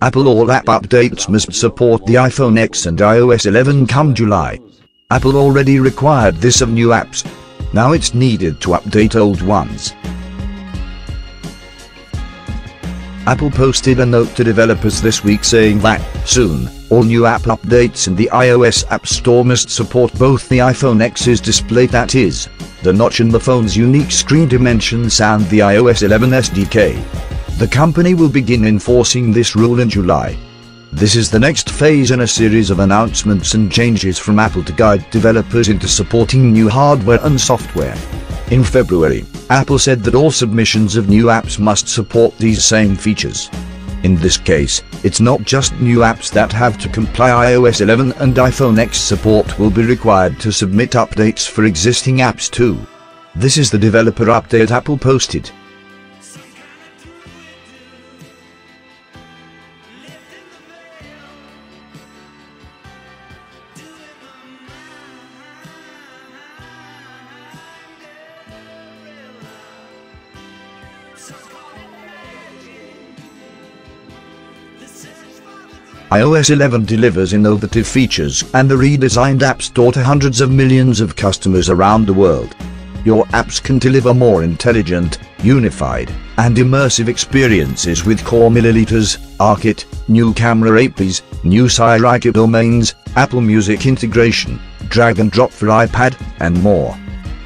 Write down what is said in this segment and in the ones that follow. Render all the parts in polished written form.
Apple all app updates must support the iPhone X and iOS 11 come July. Apple already required this of new apps. Now it's needed to update old ones. Apple posted a note to developers this week saying that, soon, all new app updates in the iOS App Store must support both the iPhone X's display, that is, the notch in the phone's unique screen dimensions, and the iOS 11 SDK. The company will begin enforcing this rule in July. This is the next phase in a series of announcements and changes from Apple to guide developers into supporting new hardware and software. In February, Apple said that all submissions of new apps must support these same features. In this case, it's not just new apps that have to comply. iOS 11 and iPhone X support will be required to submit updates for existing apps too. This is the developer update Apple posted. iOS 11 delivers innovative features and the redesigned App Store to hundreds of millions of customers around the world. Your apps can deliver more intelligent, unified, and immersive experiences with core milliliters, Archit, new camera APIs, new Siri domains, Apple Music integration, drag and drop for iPad, and more.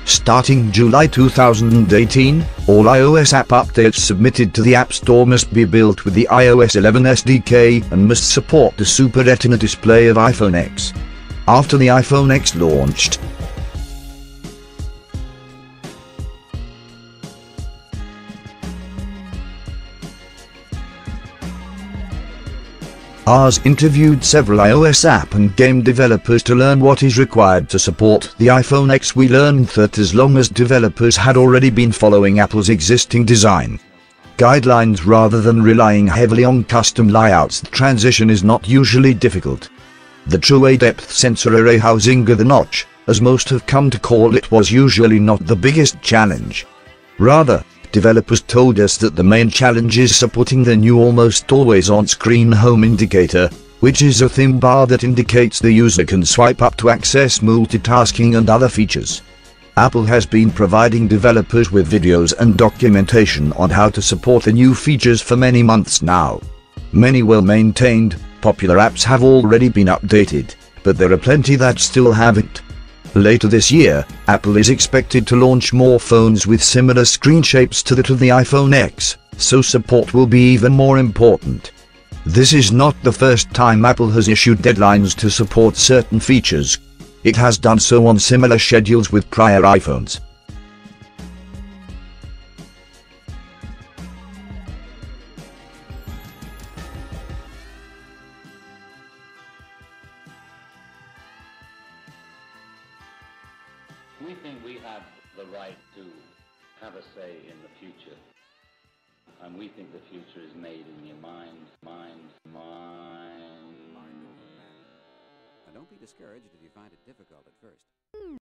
Starting July 2018, all iOS app updates submitted to the App Store must be built with the iOS 11 SDK and must support the Super Retina display of iPhone X. After the iPhone X launched, ours interviewed several iOS app and game developers to learn what is required to support the iPhone X. We learned that as long as developers had already been following Apple's existing design guidelines rather than relying heavily on custom layouts, the transition is not usually difficult. The true A-depth sensor array housing of the notch, as most have come to call it, was usually not the biggest challenge. Rather, developers told us that the main challenge is supporting the new almost always on-screen home indicator, which is a thin bar that indicates the user can swipe up to access multitasking and other features. Apple has been providing developers with videos and documentation on how to support the new features for many months now. Many well-maintained, popular apps have already been updated, but there are plenty that still haven't. Later this year, Apple is expected to launch more phones with similar screen shapes to that of the iPhone X, so support will be even more important. This is not the first time Apple has issued deadlines to support certain features. It has done so on similar schedules with prior iPhones. We think we have the right to have a say in the future, and we think the future is made in your mind. Now don't be discouraged if you find it difficult at first.